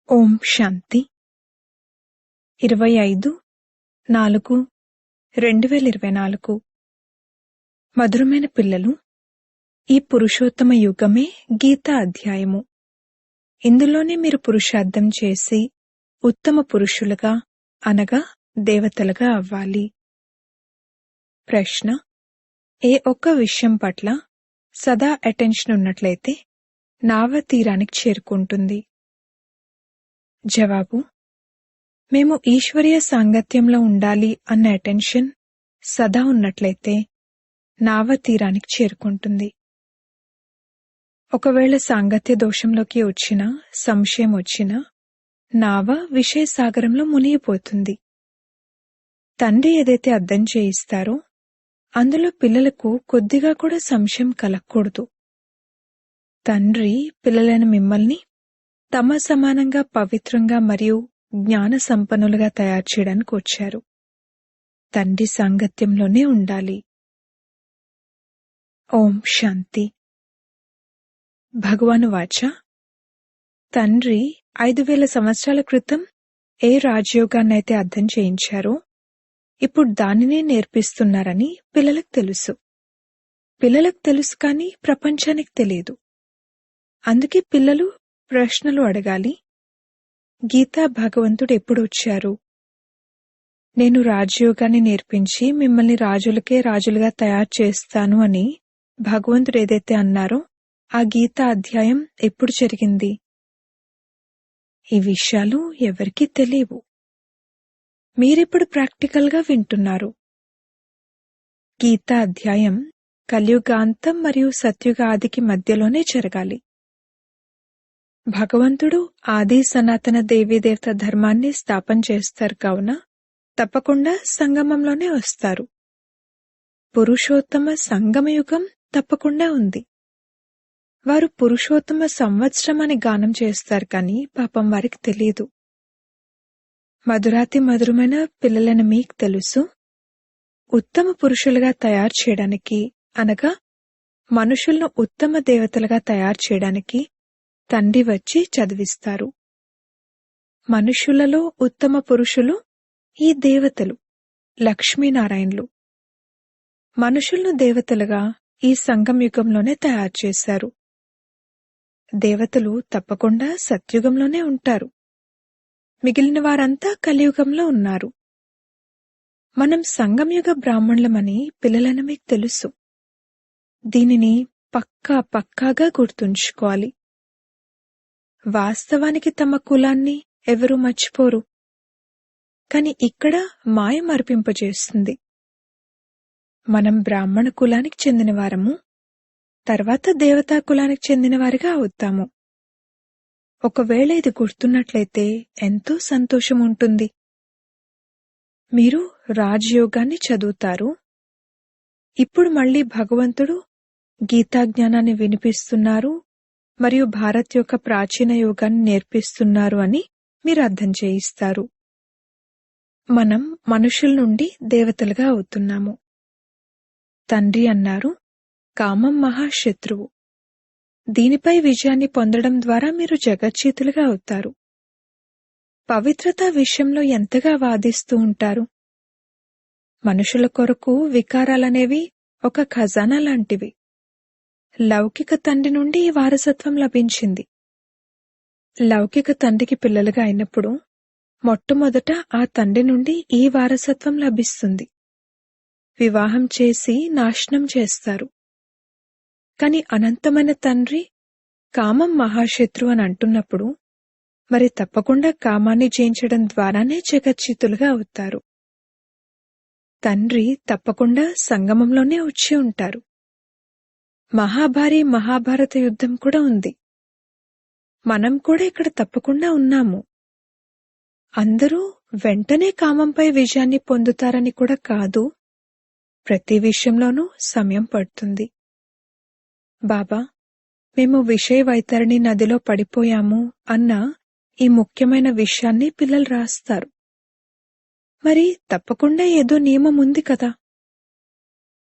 ఓం శాంతి 25/4/2024 మధురమైన పిల్లలు, ఈ పురుషోత్తమ యుగమే గీతా అధ్యాయము. ఇందులోనే మీరు పురుషార్థం చేసి ఉత్తమ పురుషులుగా అనగా దేవతలుగా అవ్వాలి. ప్రశ్న: ఏ ఒక్క విషయం పట్ల సదా అటెన్షన్ ఉన్నట్లయితే నావ తీరానికి చేరుకుంటుంది? జవాబు: మేము ఈశ్వరీయ సాంగత్యంలో ఉండాలి అన్న అటెన్షన్ సదా ఉన్నట్లయితే నావ తీరానికి చేరుకుంటుంది. ఒకవేళ సాంగత్య దోషంలోకి వచ్చినా, సంశయం వచ్చినా నావ విషయ సాగరంలో మునిగిపోతుంది. తండ్రి ఏదైతే అర్థం చేయిస్తారో అందులో పిల్లలకు కొద్దిగా కూడా సంశయం కలగకూడదు. తండ్రి పిల్లలైన మిమ్మల్ని తమ సమానంగా పవిత్రంగా మరియు జ్ఞాన సంపన్నులుగా తయారు చేయడానికి వచ్చారు. తండ్రి సాంగత్యంలోనే ఉండాలి. ఓం శాంతి. భగవాను వాచ: తండ్రి 5000 సంవత్సరాల క్రితం ఏ రాజయోగాన్నైతే అర్థం చేయించారో ఇప్పుడు దానినే నేర్పిస్తున్నారని పిల్లలకు తెలుసు. పిల్లలకు తెలుసు కానీ ప్రపంచానికి తెలియదు. అందుకే పిల్లలు ప్రశ్నలు అడగాలి. గీతా భగవంతుడు ఎప్పుడొచ్చారు? నేను రాజయోగాన్ని నేర్పించి మిమ్మల్ని రాజులకే రాజులుగా తయారు చేస్తాను అని భగవంతుడు ఏదైతే అన్నారో ఆ గీతా అధ్యాయం ఎప్పుడు జరిగింది? ఈ విషయాలు ఎవరికీ తెలియవు. మీరిప్పుడు ప్రాక్టికల్గా వింటున్నారు. గీతా అధ్యాయం కలియుగాంతం మరియు సత్యుగ ఆదికి మధ్యలోనే జరగాలి. భగవంతుడు ఆది సనాతన దేవీదేవత ధర్మాన్ని స్థాపన చేస్తారు కావున తప్పకుండా సంగమంలోనే వస్తారు. పురుషోత్తమ సంగమయుగం తప్పకుండా ఉంది. వారు పురుషోత్తమ సంవత్సరం అని గానం చేస్తారు కానీ పాపం వారికి తెలియదు. మధురాతి మధురమైన పిల్లలైన మీకు తెలుసు, ఉత్తమ పురుషులుగా తయారు చేయడానికి అనగా మనుషులను ఉత్తమ దేవతలుగా తయారు చేయడానికి తండ్రి వచ్చి చదివిస్తారు. మనుషులలో ఉత్తమ పురుషులు ఈ దేవతలు, లక్ష్మీనారాయణులు. మనుషులను దేవతలుగా ఈ సంగమయుగంలోనే తయారు చేశారు. దేవతలు తప్పకుండా సత్యుగంలోనే ఉంటారు. మిగిలిన వారంతా కలియుగంలో ఉన్నారు. మనం సంగమయుగ బ్రాహ్మణులమని పిల్లలైన మీకు తెలుసు. దీనిని పక్కాగా గుర్తుంచుకోవాలి. వాస్తవానికి తమ కులాన్ని ఎవరూ మర్చిపోరు. కాని ఇక్కడ మాయ మరిపింపజేస్తుంది. మనం బ్రాహ్మణ కులానికి చెందినవారము, తర్వాత దేవతా కులానికి చెందినవారిగా అవుతాము. ఒకవేళ ఇది గుర్తున్నట్లయితే ఎంతో సంతోషం ఉంటుంది. మీరు రాజయోగాన్ని చదువుతారు. ఇప్పుడు మళ్ళీ భగవంతుడు గీతా జ్ఞానాన్ని వినిపిస్తున్నారు మరియు భారత్ యొక్క ప్రాచీన యోగాన్ని నేర్పిస్తున్నారు అని మీరు అర్థం చేయిస్తారు. మనం మనుషుల నుండి దేవతలుగా అవుతున్నాము. తండ్రి అన్నారు, కామం మహాశత్రువు. దీనిపై విజయాన్ని పొందడం ద్వారా మీరు జగజ్జీతులుగా అవుతారు. పవిత్రత విషయంలో ఎంతగా వాదిస్తూ ఉంటారు. మనుషుల కొరకు వికారాలనేవి ఒక ఖజానా లాంటివి. లౌకిక తండ్రి నుండి ఈ వారసత్వం లభించింది. లౌకిక తండ్రికి పిల్లలుగా అయినప్పుడు మొట్టమొదట ఆ తండ్రి నుండి ఈ వారసత్వం లభిస్తుంది. వివాహం చేసి నాశనం చేస్తారు. కాని అనంతమైన తండ్రి కామం మహాశత్రు అని అంటున్నప్పుడు మరి తప్పకుండా కామాన్ని జయించడం ద్వారానే జగజ్జీతులుగా అవుతారు. తండ్రి తప్పకుండా సంగమంలోనే వచ్చి ఉంటారు. మహాభారత యుద్ధం కూడా ఉంది. మనం కూడా ఇక్కడ తప్పకుండా ఉన్నాము. అందరూ వెంటనే కామంపై విజయాన్ని పొందుతారని కూడా కాదు. ప్రతి విషయంలోనూ సమయం పడుతుంది. బాబా, మేము విషయ వైతరణి నదిలో పడిపోయాము అన్న ఈ ముఖ్యమైన విషయాన్ని పిల్లలు రాస్తారు. మరి తప్పకుండా ఏదో నియమం ఉంది కదా.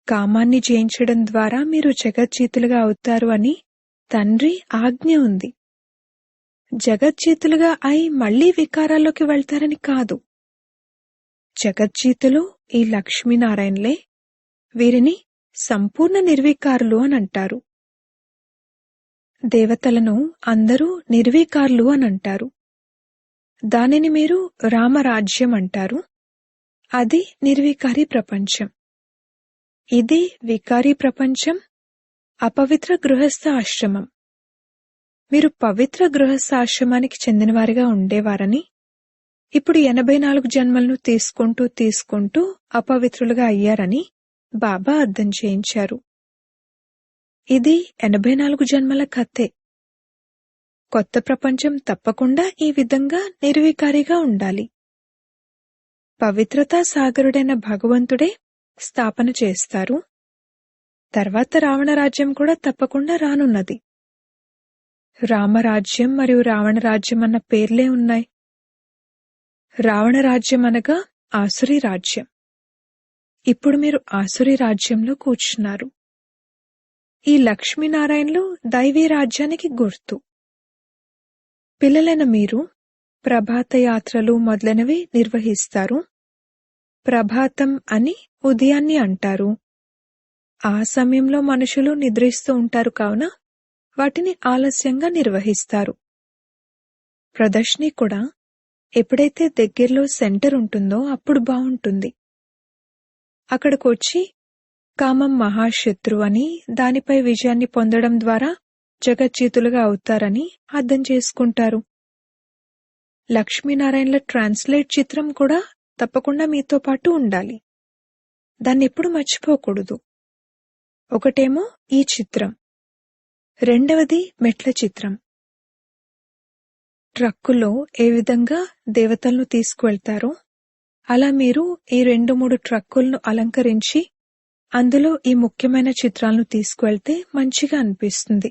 కామాన్ని జయించడం ద్వారా మీరు జగజ్జీతులుగా అవుతారు అని తండ్రి ఆజ్ఞ ఉంది. జగజ్జీతులుగా అయి మళ్లీ వికారాల్లోకి వెళ్తారని కాదు. జగజ్జీతులు ఈ లక్ష్మీనారాయణలే. వీరిని సంపూర్ణ నిర్వికారులు అనంటారు. దేవతలను అందరూ నిర్వికారులు అనంటారు. దానిని మీరు రామరాజ్యం అంటారు. అది నిర్వికారి ప్రపంచం. ఇది వికారీ ప్రపంచం, అపవిత్ర గృహస్థ ఆశ్రమం. మీరు పవిత్ర గృహస్థ ఆశ్రమానికి చెందినవారిగా ఉండేవారని, ఇప్పుడు 84 జన్మలను తీసుకుంటూ అపవిత్రులుగా అయ్యారని బాబా అర్థం చేయించారు. ఇది 84 జన్మల కథే. కొత్త ప్రపంచం తప్పకుండా ఈ విధంగా నిర్వికారిగా ఉండాలి. పవిత్రతా సాగరుడైన భగవంతుడే స్థాపన చేస్తారు. తర్వాత రావణరాజ్యం కూడా తప్పకుండా రానున్నది. రామరాజ్యం మరియు రావణరాజ్యం అన్న పేర్లే ఉన్నాయి. రావణరాజ్యం అనగా ఆసురీ రాజ్యం. ఇప్పుడు మీరు ఆసురీ రాజ్యంలో కూర్చున్నారు. ఈ లక్ష్మీనారాయణలు దైవీ రాజ్యానికి గుర్తు. పిల్లలైన మీరు ప్రభాత యాత్రలు మొదలైనవి నిర్వహిస్తారు. ప్రభాతం అని ఉదయాన్ని అంటారు. ఆ సమయంలో మనుషులు నిద్రిస్తూ ఉంటారు కావున వాటిని ఆలస్యంగా నిర్వహిస్తారు. ప్రదర్శని కూడా ఎప్పుడైతే దగ్గరలో సెంటర్ ఉంటుందో అప్పుడు బావుంటుంది. అక్కడికొచ్చి కామం మహాశత్రు అని, దానిపై విజయాన్ని పొందడం ద్వారా జగజ్జీతులుగా అవుతారని అర్థం చేసుకుంటారు. లక్ష్మీనారాయణల ట్రాన్స్లేట్ చిత్రం కూడా తప్పకుండా మీతో పాటు ఉండాలి. దాన్నెప్పుడు మర్చిపోకూడదు. ఒకటేమో ఈ చిత్రం, రెండవది మెట్ల చిత్రం. ట్రక్కులో ఏ విధంగా దేవతలను తీసుకువెళ్తారో అలా మీరు ఈ 2-3 ట్రక్కులను అలంకరించి అందులో ఈ ముఖ్యమైన చిత్రాలను తీసుకువెళ్తే మంచిగా అనిపిస్తుంది.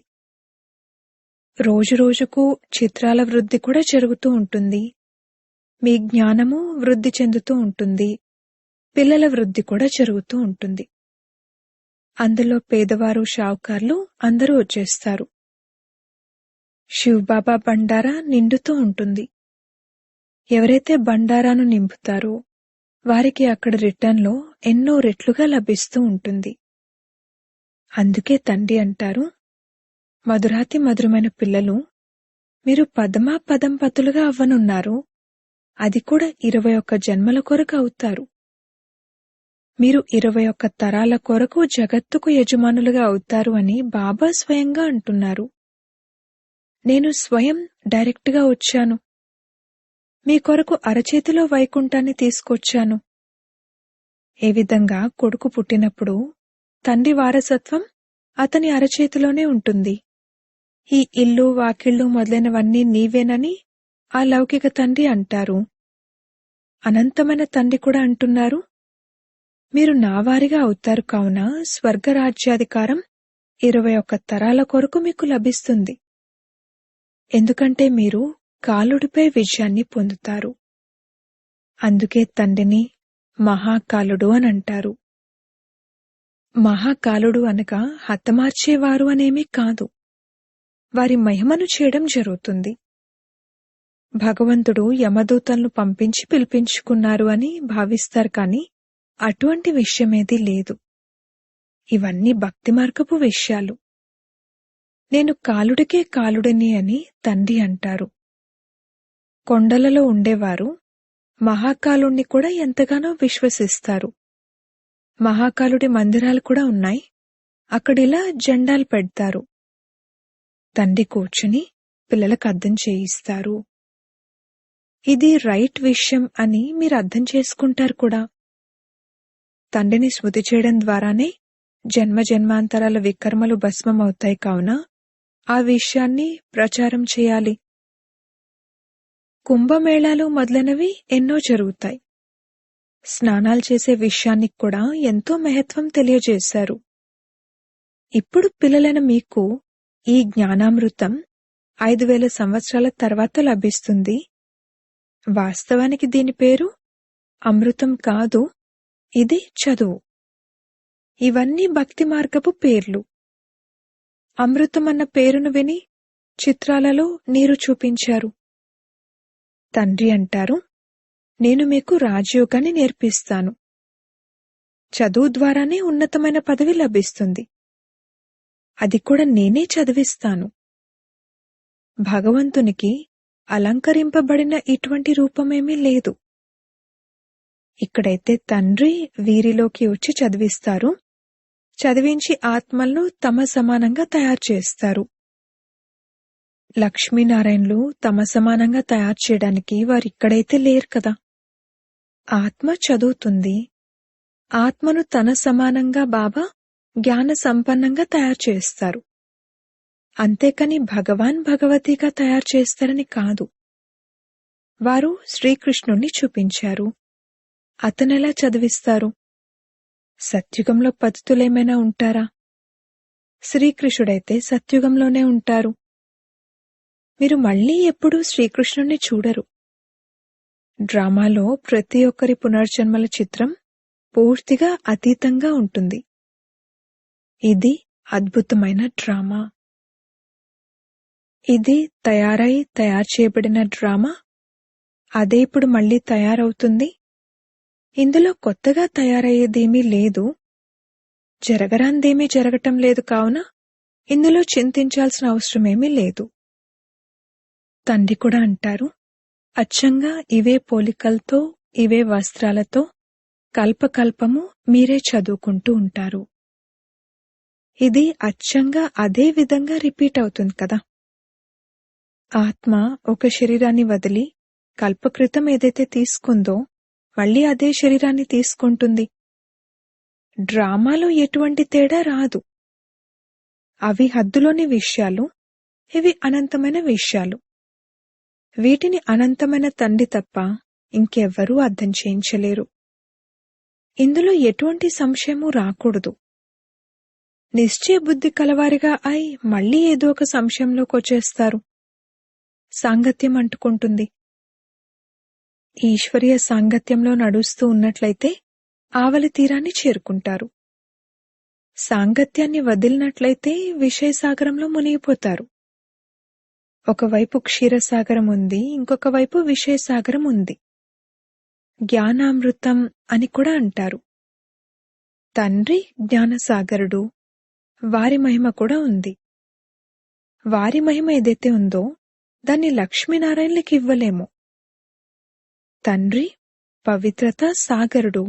రోజురోజుకు చిత్రాల వృద్ధి కూడా జరుగుతూ ఉంటుంది. మీ జ్ఞానము వృద్ధి చెందుతూ ఉంటుంది. పిల్లల వృద్ధి కూడా జరుగుతూ ఉంటుంది. అందులో పేదవారు, షావుకార్లు అందరూ వచ్చేస్తారు. శివబాబా బండారా నిండుతూ ఉంటుంది. ఎవరైతే బండారాను నింపుతారో వారికి అక్కడ రిటర్న్లో ఎన్నో రెట్లుగా లభిస్తూ ఉంటుంది. అందుకే తండ్రి అంటారు, మధురాతి మధురమైన పిల్లలు, మీరు పదంపతులుగా అవ్వనున్నారు. అది కూడా 21 జన్మల కొరకు అవుతారు. మీరు 21 తరాల కొరకు జగత్తుకు యజమానులుగా అవుతారు అని బాబా స్వయంగా అంటున్నారు. నేను స్వయం డైరెక్ట్గా వచ్చాను. మీ కొరకు అరచేతిలో వైకుంఠాన్ని తీసుకొచ్చాను. ఏ విధంగా కొడుకు పుట్టినప్పుడు తండ్రి వారసత్వం అతని అరచేతిలోనే ఉంటుంది. ఈ ఇల్లు, వాకిళ్ళు మొదలైనవన్నీ నీవేనని ఆ లౌకిక తండ్రి అంటారు. అనంతమైన తండ్రి కూడా అంటున్నారు, మీరు నావారిగా అవుతారు కావున స్వర్గరాజ్యాధికారం 21 తరాల కొరకు మీకు లభిస్తుంది. ఎందుకంటే మీరు కాలుడిపై విజయాన్ని పొందుతారు. అందుకే తండ్రిని మహాకాలుడు అనంటారు. మహాకాలుడు అనగా హతమార్చేవారు అనేమీ కాదు. వారి మహిమను చేయడం జరుగుతుంది. భగవంతుడు యమదూతలను పంపించి పిలిపించుకున్నారు అని భావిస్తారు కానీ అటువంటి విషయమేదీ లేదు. ఇవన్నీ భక్తి మార్గపు విషయాలు. నేను కాలుడికే కాలుడిని అని తండ్రి అంటారు. కొండలలో ఉండేవారు మహాకాలుణ్ణి కూడా ఎంతగానో విశ్వసిస్తారు. మహాకాలుడి మందిరాలు కూడా ఉన్నాయి. అక్కడిలా జెండాలు పెడతారు. తండ్రి కూర్చుని పిల్లలకు అర్థం చేయిస్తారు. ఇది రైట్ విషయం అని మీరు అర్థం చేసుకుంటారు కూడా. తండ్రిని స్మృతి చేయడం ద్వారానే జన్మజన్మాంతరాల వికర్మలు భస్మమవుతాయి కావున ఆ విషయాన్ని ప్రచారం చేయాలి. కుంభమేళాలు మొదలైనవి ఎన్నో జరుగుతాయి. స్నానాలు చేసే విషయానికి కూడా ఎంతో మహత్వం తెలియజేశారు. ఇప్పుడు పిల్లలైన మీకు ఈ జ్ఞానామృతం 5000 సంవత్సరాల తర్వాత లభిస్తుంది. వాస్తవానికి దీని పేరు అమృతం కాదు, ఇది చదువు. ఇవన్నీ భక్తి మార్గపు పేర్లు. అమృతం అన్న పేరును విని చిత్రాలలో నీరు చూపించారు. తండ్రి అంటారు, నేను మీకు రాజయోగాన్ని నేర్పిస్తాను. చదువు ద్వారానే ఉన్నతమైన పదవి లభిస్తుంది. అది కూడా నేనే చదివిస్తాను. భగవంతునికి అలంకరింపబడిన ఇటువంటి రూపమేమీ లేదు. ఇక్కడైతే తండ్రి వీరిలోకి వచ్చి చదివిస్తారు, చదివించి ఆత్మలను తమ సమానంగా తయారు చేస్తారు. లక్ష్మీనారాయణలు తమ సమానంగా తయారు చేయడానికి వారిక్కడైతే లేరు కదా. ఆత్మ చదువుతుంది, ఆత్మను తన సమానంగా బాబా జ్ఞాన సంపన్నంగా తయారు చేస్తారు. అంతేకాని భగవాన్ భగవతిగా తయారు చేస్తారని కాదు. వారు శ్రీకృష్ణుణ్ణి చూపించారు. అతనెలా చదివిస్తారు? సత్యుగంలో పతితులేమైనా ఉంటారా? శ్రీకృష్ణుడైతే సత్యుగంలోనే ఉంటారు. మీరు మళ్లీ ఎప్పుడూ శ్రీకృష్ణుణ్ణి చూడరు. డ్రామాలో ప్రతి ఒక్కరి పునర్జన్మల చిత్రం పూర్తిగా అతీతంగా ఉంటుంది. ఇది అద్భుతమైన డ్రామా. ఇది తయారు చేయబడిన డ్రామా. అదే ఇప్పుడు మళ్లీ తయారవుతుంది. ఇందులో కొత్తగా తయారయ్యేదేమీ లేదు, జరగరాందేమీ జరగటం లేదు. కావున ఇందులో చింతించాల్సిన అవసరమేమీ లేదు. తండ్రి కూడా అంటారు, అచ్చంగా ఇవే పోలికలతో, ఇవే వస్త్రాలతో కల్పకల్పము మీరే చదువుకుంటూ ఉంటారు. ఇది అచ్చంగా అదే విధంగా రిపీట్ అవుతుంది కదా. ఆత్మ ఒక శరీరాన్ని వదిలి కల్పకృతం ఏదైతే తీసుకుందో మళ్లీ అదే శరీరాన్ని తీసుకుంటుంది. డ్రామాలో ఎటువంటి తేడా రాదు. అవి హద్దులోని విషయాలు, ఇవి అనంతమైన విషయాలు. వీటిని అనంతమైన తండ్రి తప్ప ఇంకెవ్వరూ అర్థం చేయించలేరు. ఇందులో ఎటువంటి సంశయము రాకూడదు. నిశ్చయ బుద్ధి కలవారిగా అయి మళ్లీ ఏదో ఒక సంశయంలోకి వచ్చేస్తారు. సాంగత్యం అంటుకుంటుంది. ఈశ్వరీయ సాంగత్యంలో నడుస్తూ ఉన్నట్లయితే ఆవలి తీరాన్ని చేరుకుంటారు. సాంగత్యాన్ని వదిలినట్లయితే విషయసాగరంలో మునిగిపోతారు. ఒకవైపు క్షీరసాగరం ఉంది, ఇంకొక వైపు విషయసాగరం ఉంది. జ్ఞానామృతం అని కూడా అంటారు. తండ్రి జ్ఞానసాగరుడు, వారి మహిమ కూడా ఉంది. వారి మహిమ ఏదైతే ఉందో దాన్ని లక్ష్మీనారాయణులకి ఇవ్వలేము. తండ్రి పవిత్రత సాగరుడు.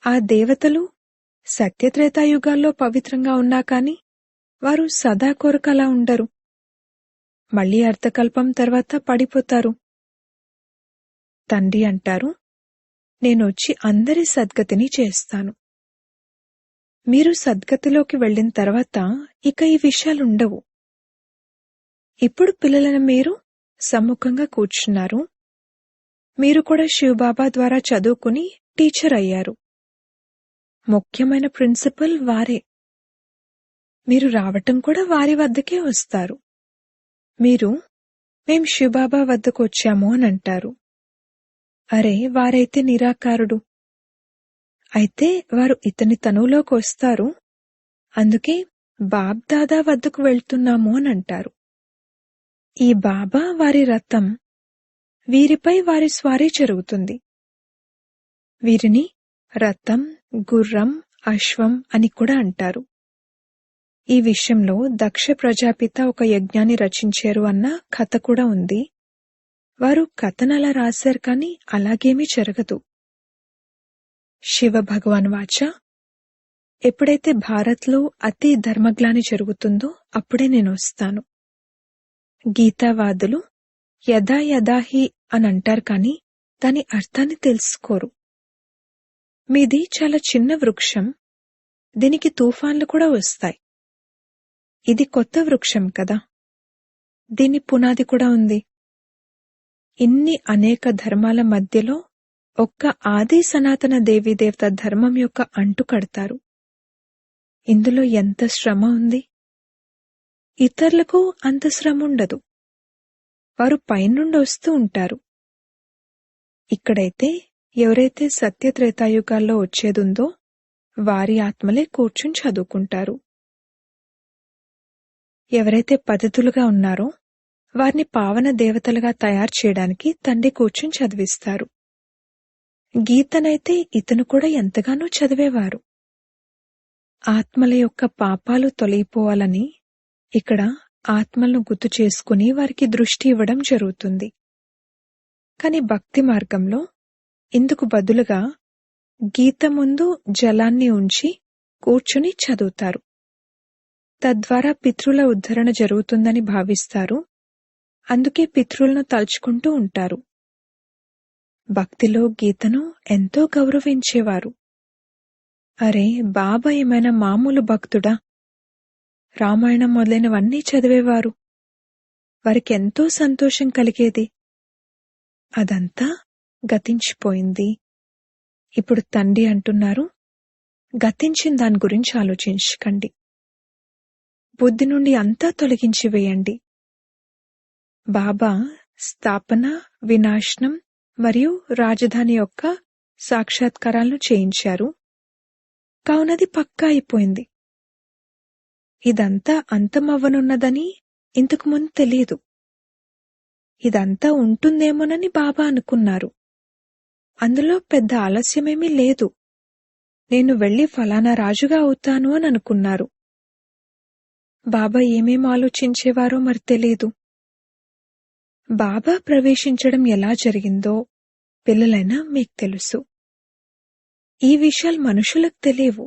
ఆ దేవతలు సత్యత్రేతాయుగాల్లో పవిత్రంగా ఉన్నా కాని వారు సదా కొరకు అలా ఉండరు. మళ్లీ అర్ధకల్పం తర్వాత పడిపోతారు. తండ్రి అంటారు, నేనొచ్చి అందరి సద్గతిని చేస్తాను. మీరు సద్గతిలోకి వెళ్లిన తర్వాత ఇక ఈ విషయాలుండవు. ఇప్పుడు పిల్లలను మీరు సమ్ముఖంగా కూర్చున్నారు. మీరు కూడా శివబాబా ద్వారా చదువుకుని టీచర్ అయ్యారు. ముఖ్యమైన ప్రిన్సిపల్ వారే. మీరు రావటం కూడా వారి వద్దకే వస్తారు. మీరు మేం శివబాబా వద్దకు వచ్చాము అని అంటారు. అరే, వారైతే నిరాకారుడు. అయితే వారు ఇతని తనువులోకి వస్తారు, అందుకే బాబ్ దాదా వద్దకు వెళ్తున్నాము అని అంటారు. ఈ బాబా వారి రథం, వీరిపై వారి స్వారీ జరుగుతుంది. వీరిని రథం, గుర్రం, అశ్వం అని కూడా అంటారు. ఈ విషయంలో దక్ష ప్రజాపిత ఒక యజ్ఞాన్ని రచించారు అన్న కథ కూడా ఉంది. వారు కథనలా రాశారు కాని అలాగేమీ జరగదు. శివ భగవాన్ వాచ, ఎప్పుడైతే భారత్లో అతి ధర్మగ్లాని జరుగుతుందో అప్పుడే నేను వస్తాను. గీతావాదులు యదా యదాహి అని అంటారు కాని దాని అర్థాన్ని తెలుసుకోరు. మీది చాలా చిన్న వృక్షం, దీనికి తుఫాన్లు కూడా వస్తాయి. ఇది కొత్త వృక్షం కదా, దీని పునాది కూడా ఉంది. ఇన్ని అనేక ధర్మాల మధ్యలో ఒక్క ఆది సనాతన దేవీదేవత ధర్మం యొక్క అంటు కడతారు. ఇందులో ఎంత శ్రమ ఉంది! ఇతరులకు అంత శ్రమ ఉండదు. వారు పైనుండి వస్తూ ఉంటారు. ఇక్కడైతే ఎవరైతే సత్యత్రేతాయుగాల్లో వచ్చేదుందో వారి ఆత్మలే కూర్చుని చదువుకుంటారు. ఎవరైతే పతితులుగా ఉన్నారో వారిని పావన దేవతలుగా తయారు చేయడానికి తండ్రి కూర్చుని చదివిస్తారు. గీతనైతే ఇతను కూడా ఎంతగానో చదివేవారు. ఆత్మల యొక్క పాపాలు తొలగిపోవాలని ఇక్కడ ఆత్మలను గుర్తు చేసుకుని వారికి దృష్టి ఇవ్వడం జరుగుతుంది. కాని భక్తి మార్గంలో ఇందుకు బదులుగా గీత ముందు జలాన్ని ఉంచి కూర్చుని చదువుతారు. తద్వారా పితృల ఉద్ధరణ జరుగుతుందని భావిస్తారు. అందుకే పితృలను తలుచుకుంటూ ఉంటారు. భక్తిలో గీతను ఎంతో గౌరవించేవారు. అరే, బాబా ఏమైనా మామూలు భక్తుడా? రామాయణం మొదలైనవన్నీ చదివేవారు. వారికి ఎంతో సంతోషం కలిగేది. అదంతా గతించిపోయింది. ఇప్పుడు తండ్రి అంటున్నారు, గతించిన దాని గురించి ఆలోచించకండి. బుద్ధి నుండి అంతా తొలగించి వేయండి. బాబా స్థాపన, వినాశనం మరియు రాజధాని యొక్క సాక్షాత్కారాలను చేయించారు. కావునది పక్కా అయిపోయింది. ఇదంతా అంతమవ్వనున్నదని ఇంతకుముందు తెలియదు. ఇదంతా ఉంటుందేమోనని బాబా అనుకున్నారు. అందులో పెద్ద ఆలస్యమేమీ లేదు. నేను వెళ్లి ఫలానా రాజుగా అవుతాను అని అనుకున్నారు. బాబా ఏమేం ఆలోచించేవారో మరి తెలీదు. బాబా ప్రవేశించడం ఎలా జరిగిందో పిల్లలైనా మీకు తెలుసు. ఈ విషయాలు మనుషులకు తెలియవు.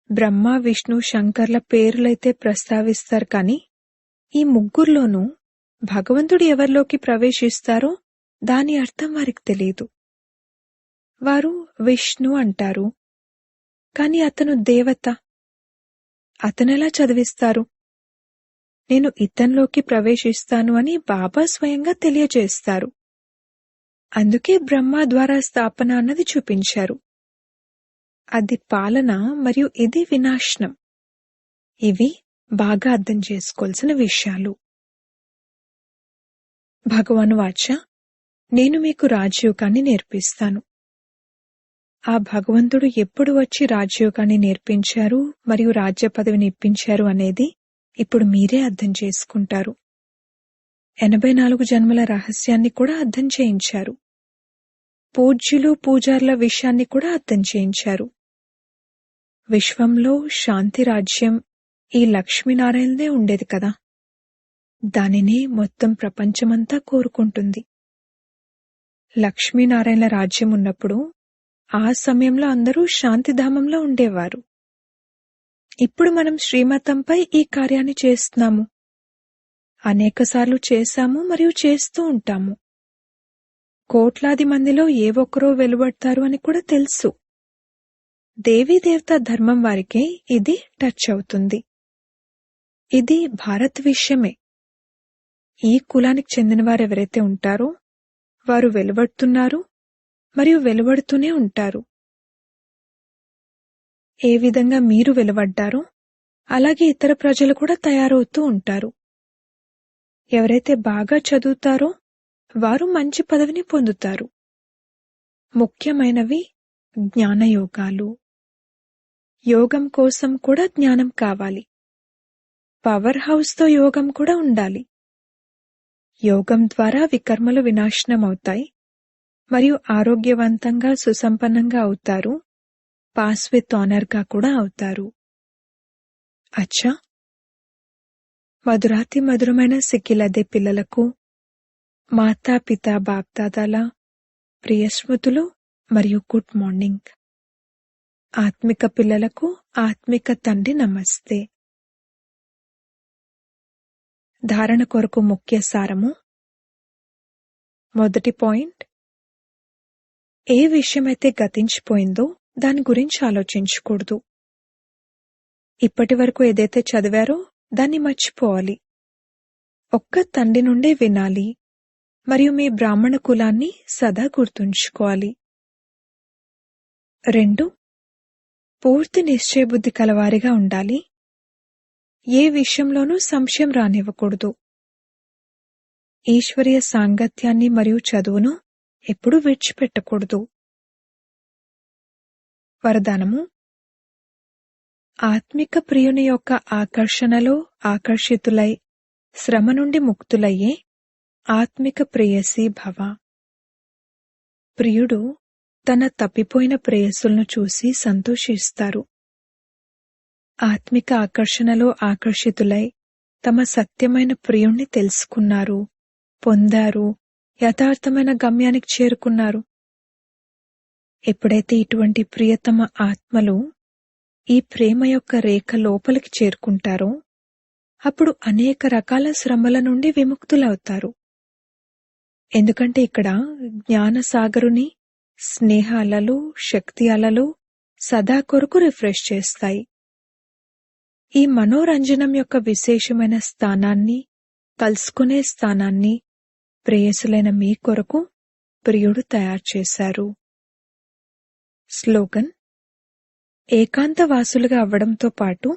బ్రహ్మ, విష్ణు, శంకర్ల పేర్లైతే ప్రస్తావిస్తారు కాని ఈ ముగ్గురులోనూ భగవంతుడు ఎవరిలోకి ప్రవేశిస్తారో దాని అర్థం వారికి తెలియదు. వారు విష్ణు అంటారు, కాని అతను దేవత. అతనెలా చదివిస్తారు? నేను ఇతనిలోకి ప్రవేశిస్తాను అని బాబా స్వయంగా తెలియజేస్తారు. అందుకే బ్రహ్మ ద్వారా స్థాపన అన్నది చూపించారు. అది పాలన మరియు ఇది వినాశనం. ఇవి బాగా అర్థం చేసుకోవాల్సిన విషయాలు. భగవాను వాచ, నేను మీకు రాజయోగాన్ని నేర్పిస్తాను. ఆ భగవంతుడు ఎప్పుడు వచ్చి రాజయోగాన్ని నేర్పించారు మరియు రాజ్య పదవిని ఇప్పించారు అనేది ఇప్పుడు మీరే అర్థం చేసుకుంటారు. 84 జన్మల రహస్యాన్ని కూడా అర్థం చేయించారు. పూజ్యులు, పూజార్ల విషయాన్ని కూడా అర్థం చేయించారు. విశ్వంలో శాంతి రాజ్యం ఈ లక్ష్మీనారాయణదే ఉండేది కదా. దానినే మొత్తం ప్రపంచమంతా కోరుకుంటుంది. లక్ష్మీనారాయణల రాజ్యం ఉన్నప్పుడు ఆ సమయంలో అందరూ శాంతిధామంలో ఉండేవారు. ఇప్పుడు మనం శ్రీమతంపై ఈ కార్యాన్ని చేస్తున్నాము. అనేకసార్లు చేశాము మరియు చేస్తూ ఉంటాము. కోట్లాది మందిలో ఏ ఒక్కరో వెలువడతారు అని కూడా తెలుసు. దేవీదేవతా ధర్మం వారికే ఇది టచ్ అవుతుంది. ఇది భారత్ విషయమే. ఈ కులానికి చెందిన వారు ఎవరైతే ఉంటారో వారు వెలువడుతున్నారు మరియు వెలువడుతూనే ఉంటారు. ఏ విధంగా మీరు వెలువడ్డారో అలాగే ఇతర ప్రజలు కూడా తయారవుతూ ఉంటారు. ఎవరైతే బాగా చదువుతారో వారు మంచి పదవిని పొందుతారు. ముఖ్యమైనవి జ్ఞానయోగాలు. యోగం కోసం కూడా జ్ఞానం కావాలి. పవర్ హౌస్తో యోగం కూడా ఉండాలి. యోగం ద్వారా వికర్మలు వినాశనం అవుతాయి మరియు ఆరోగ్యవంతంగా, సుసంపన్నంగా అవుతారు. పాస్ విత్ ఆనర్గా కూడా అవుతారు. అచ్చా, మధురాతి మధురమైన సిక్కిలదే పిల్లలకు మాతాపితా బాప్దాదాల ప్రియ స్మృతులు మరియు గుడ్ మార్నింగ్. ఆత్మిక పిల్లలకు ఆత్మిక తండ్రి నమస్తే. ధారణ కొరకు ముఖ్య సారము. మొదటి పాయింట్, ఏ విషయమైతే గతించిపోయిందో దాని గురించి ఆలోచించకూడదు. ఇప్పటి వరకు ఏదైతే చదివారో దాన్ని మర్చిపోవాలి. ఒక్క తండ్రి నుండే వినాలి మరియు మీ బ్రాహ్మణ కులాన్ని సదా గుర్తుంచుకోవాలి. 2, పూర్తి నిశ్చయబుద్ధి కలవారిగా ఉండాలి. ఏ విషయంలోనూ సంశయం రానివ్వకూడదు. ఈశ్వరీయ సాంగత్యాన్ని మరియు చదువును ఎప్పుడూ విడిచిపెట్టకూడదు. వరదానము: ఆత్మిక ప్రియుని యొక్క ఆకర్షణలో ఆకర్షితులై శ్రమ నుండి ముక్తులయ్యే ఆత్మిక ప్రేయసీ భవ. ప్రియుడు తన తప్పిపోయిన ప్రేయసులను చూసి సంతోషిస్తారు. ఆత్మిక ఆకర్షణలో ఆకర్షితులై తమ సత్యమైన ప్రియుణ్ణి తెలుసుకున్నారు, పొందారు, యథార్థమైన గమ్యానికి చేరుకున్నారు. ఎప్పుడైతే ఇటువంటి ప్రియతమ ఆత్మలు ఈ ప్రేమ యొక్క రేఖ లోపలికి చేరుకుంటారో అప్పుడు అనేక రకాల శ్రమల నుండి విముక్తులవుతారు. ఎందుకంటే ఇక్కడ జ్ఞానసాగరుని స్నేహ అలలు, శక్తి అలలు సదా కొరకు రిఫ్రెష్ చేస్తాయి. ఈ మనోరంజనం యొక్క విశేషమైన స్థానాన్ని, కలుసుకునే స్థానాన్ని ప్రేయసులైన మీ కొరకు ప్రియుడు తయారు చేశారు. స్లోగన్: ఏకాంతవాసులుగా అవ్వడంతో పాటు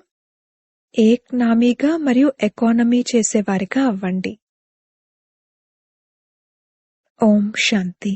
ఏక్నామీగా మరియు ఎకానమీ చేసేవారిగా అవ్వండి. ఓం శాంతి.